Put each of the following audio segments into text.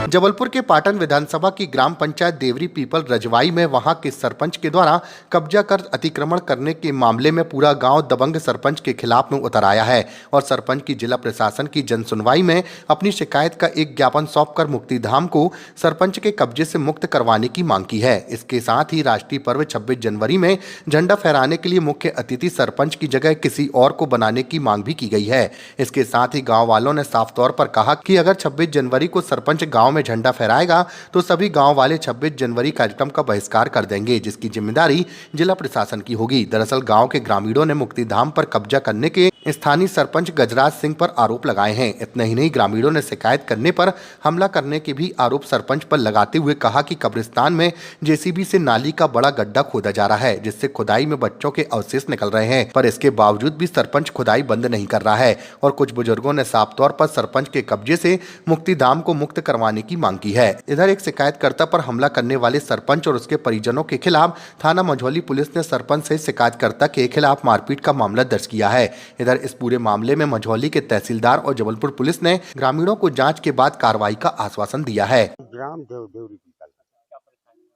जबलपुर के पाटन विधानसभा की ग्राम पंचायत देवरी पीपल रजवाई में वहां के सरपंच के द्वारा कब्जा कर अतिक्रमण करने के मामले में पूरा गांव दबंग सरपंच के खिलाफ में उतर आया है और सरपंच की जिला प्रशासन की जनसुनवाई में अपनी शिकायत का एक ज्ञापन सौंपकर मुक्तिधाम को सरपंच के कब्जे से मुक्त करवाने की मांग की है। इसके साथ ही राष्ट्रीय पर्व 26 जनवरी में झंडा फहराने के लिए मुख्य अतिथि सरपंच की जगह किसी और को बनाने की मांग भी की गई है। इसके साथ ही गाँव वालों ने साफ तौर पर कहा कि अगर 26 जनवरी को सरपंच गाँव में झंडा फहराएगा तो सभी गांव वाले 26 जनवरी कार्यक्रम का बहिष्कार कर देंगे, जिसकी जिम्मेदारी जिला प्रशासन की होगी। दरअसल गांव के ग्रामीणों ने मुक्तिधाम पर कब्जा करने के स्थानीय सरपंच गजराज सिंह पर आरोप लगाए हैं। इतना ही नहीं, ग्रामीणों ने शिकायत करने पर हमला करने के भी आरोप सरपंच पर लगाते हुए कहा कि कब्रिस्तान में जेसीबी से नाली का बड़ा गड्ढा खोदा जा रहा है, जिससे खुदाई में बच्चों के अवशेष निकल रहे हैं, पर इसके बावजूद भी सरपंच खुदाई बंद नहीं कर रहा है। और कुछ बुजुर्गों ने साफ तौर पर सरपंच के कब्जे से मुक्तिधाम को मुक्त करवाने की मांग की है। इधर एक शिकायतकर्ता पर हमला करने वाले सरपंच और उसके परिजनों के खिलाफ थाना मझौली पुलिस ने सरपंच से शिकायतकर्ता के खिलाफ मारपीट का मामला दर्ज किया है। इधर इस पूरे मामले में मझौली के तहसीलदार और जबलपुर पुलिस ने ग्रामीणों को जांच के बाद कार्रवाई का आश्वासन दिया है। ग्राम देवरी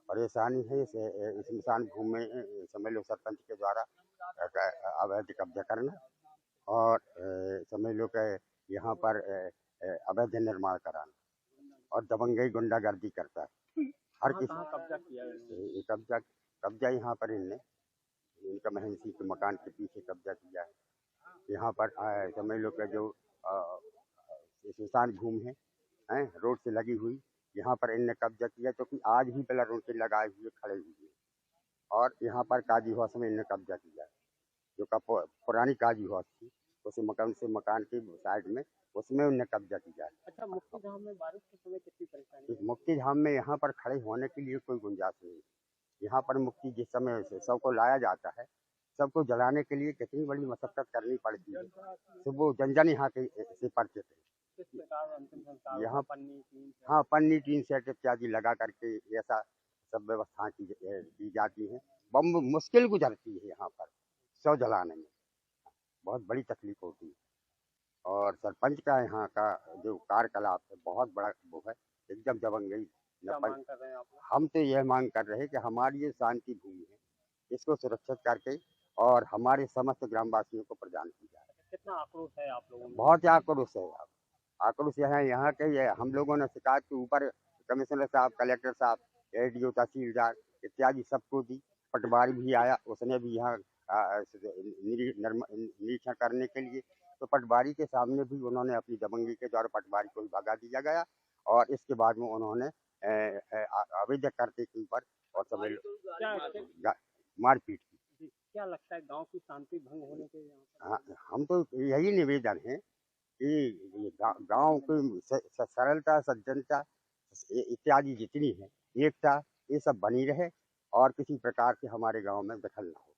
परेशानी है इस इंसान भूमि में समझ लो सरपंच के द्वारा अवैध कब्जा करना और समझ लो कि यहाँ पर अवैध निर्माण कराना और दबंगई गुंडागर्दी करता है। हर किसी कब्जा यहाँ पर इनका महंसी के मकान के पीछे कब्जा किया है। यहाँ पर समझ लो कि जो सुनसान भूमि है रोड से लगी हुई, यहाँ पर इनने कब्जा किया, क्योंकि आज भी पहला रोड से लगाए हुए खड़े हुए और यहाँ पर काजी हाउस में इनने कब्जा किया है, जो पुरानी काजी हाउस थी उस मकान के साइड में, उसमें उन्हें कब्जा किया है। अच्छा, मुक्तिधाम में बारिश के समय कितनी परेशानी? मुक्तिधाम में यहाँ पर खड़े होने के लिए कोई गुंजाइश नहीं। यहाँ पर मुक्ति जिस समय से सबको लाया जाता है, सबको जलाने के लिए कितनी बड़ी मशक्कत करनी पड़ती है। सुबह जन यहाँ के से परिचित है। यहाँ पन्नी टीन सेट इत्यादि लगा करके ऐसा सब व्यवस्था की जाती है। बम मुश्किल गुजरती है यहाँ पर शव जलाने में, बहुत बड़ी तकलीफ होती है। और सरपंच का यहाँ का जो कार्यकलाप है बहुत बड़ा वो है, एकदम दबंगई। हम तो यह मांग कर रहे हैं कि हमारी ये शांति भूमि है, इसको सुरक्षित करके और हमारे समस्त ग्रामवासियों को प्रदान की जाए। कितना आक्रोश है आप लोगों में? बहुत आक्रोश है। आक्रोश यहाँ के हम लोगों ने शिकायत के ऊपर कमिश्नर साहब, कलेक्टर साहब, एडीओ, तहसीलदार इत्यादि सबको दी। पटवारी भी आया, उसने भी यहाँ निरीक्षण करने के लिए, तो पटवारी के सामने भी उन्होंने अपनी दबंगी के द्वारा पटवारी को भगा दिया गया और इसके बाद में उन्होंने अवैध करते के ऊपर और समझ मारपीट की। क्या लगता है गांव की शांति भंग होने के? हाँ, हम तो यही निवेदन है कि गांव की सरलता, सज्जनता इत्यादि जितनी है, एकता, ये सब बनी रहे और किसी प्रकार से हमारे गांव में दखल ना हो।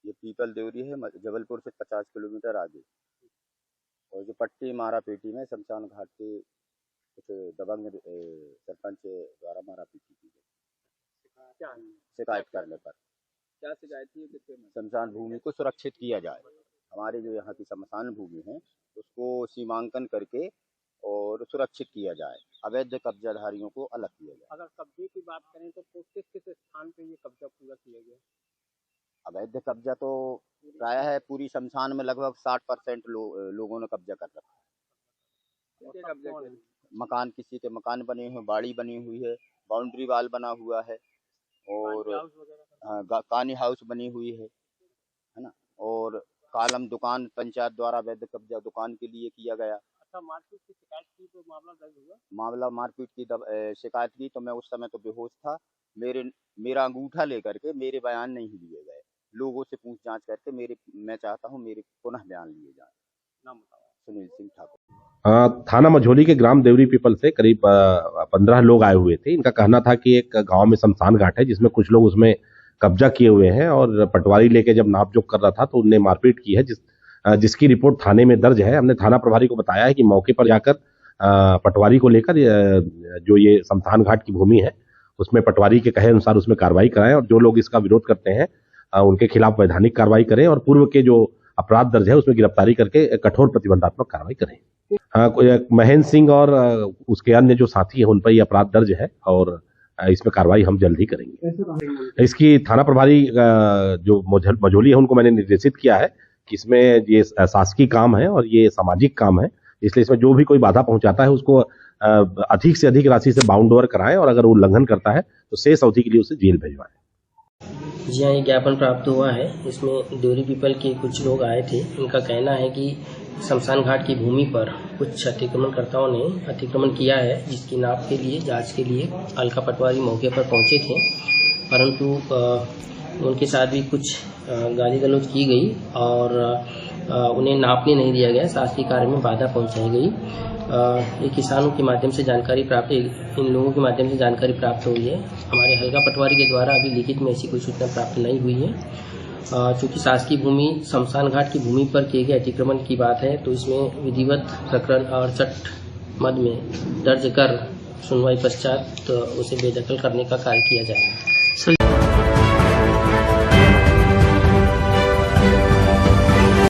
ये पीपल देवरी है, जबलपुर से 50 किलोमीटर आगे, और जो पट्टी मारा पेटी में शमशान घाट के कुछ दबंग सरपंच द्वारा मारा पीटी की गई। शिकायत करने पर क्या शिकायत थी? शमशान भूमि को सुरक्षित किया जाए। हमारे जो यहाँ की शमशान भूमि है उसको सीमांकन करके और सुरक्षित किया जाए, अवैध कब्जाधारियों को अलग किया जाए। अगर कब्जे की बात करें तो किस किस स्थान पे ये कब्जा पूरा किया गया? अवैध कब्जा तो प्राय है पूरी शमशान में लगभग 60% लोगों ने कब्जा कर रखा है। मकान, किसी के मकान बने हुए, बाड़ी बनी हुई है, बाउंड्री वाल बना हुआ है और कानी हाउस बनी हुई है ना, और कालम दुकान पंचायत द्वारा अवैध कब्जा दुकान के लिए किया गया। अच्छा, मारपीट की शिकायत की तो मामला दर्ज हुआ? मामला मारपीट की शिकायत की तो मैं उस समय तो बेहोश था। मेरा अंगूठा लेकर के मेरे बयान नहीं लिए गए। लोगों से पूछ जांच करके मैं चाहता हूं मेरे पुनः बयान लिए जाए। नाम बताओ। सुनील सिंह ठाकुर। थाना मझौली के ग्राम देवरी पीपल से करीब 15 लोग आए हुए थे। इनका कहना था कि एक गांव में शमशान घाट है जिसमें कुछ लोग उसमें कब्जा किए हुए हैं और पटवारी लेके जब नापजोख कर रहा था तो उनने मारपीट की है, जिसकी रिपोर्ट थाने में दर्ज है। हमने थाना प्रभारी को बताया है कि मौके पर जाकर पटवारी को लेकर जो ये शमशान घाट की भूमि है उसमें पटवारी के कहे अनुसार उसमें कार्रवाई कराएं और जो लोग इसका विरोध करते हैं उनके खिलाफ वैधानिक कार्रवाई करें और पूर्व के जो अपराध दर्ज है उसमें गिरफ्तारी करके कठोर प्रतिबंधात्मक कार्रवाई करें। हाँ, कोई महेंद्र सिंह और उसके अन्य जो साथी हैं उन पर ये अपराध दर्ज है और इसमें कार्रवाई हम जल्द ही करेंगे। इसकी थाना प्रभारी जो मझोली है उनको मैंने निर्देशित किया है कि इसमें ये शासकीय काम है और ये सामाजिक काम है, इसलिए इसमें जो भी कोई बाधा पहुंचाता है उसको अधिक से अधिक राशि से बाउंड ओवर कराएं और अगर वो उल्लंघन करता है तो शेष अवधि के लिए उसे जेल भिजवाएं। जी हाँ, ये ज्ञापन प्राप्त हुआ है। इसमें देवरी पीपल के कुछ लोग आए थे। इनका कहना है कि शमशान घाट की भूमि पर कुछ अतिक्रमणकर्ताओं ने अतिक्रमण किया है, जिसकी नाप के लिए जांच के लिए अलका पटवारी मौके पर पहुंचे थे, परंतु उनके साथ भी कुछ गाली गलौज की गई और उन्हें नापने नहीं दिया गया, शासकीय कार्य में बाधा पहुंचाई गई। ये किसानों के माध्यम से जानकारी प्राप्त, इन लोगों के माध्यम से जानकारी प्राप्त हुई है। हमारे हल्का पटवारी के द्वारा अभी लिखित में ऐसी कोई सूचना प्राप्त नहीं हुई है। चूँकि शासकीय भूमि शमशान घाट की भूमि पर किए गए अतिक्रमण की बात है, तो इसमें विधिवत प्रकरण 68 मद में दर्ज कर सुनवाई पश्चात उसे बेदखल करने का कार्य किया जाएगा।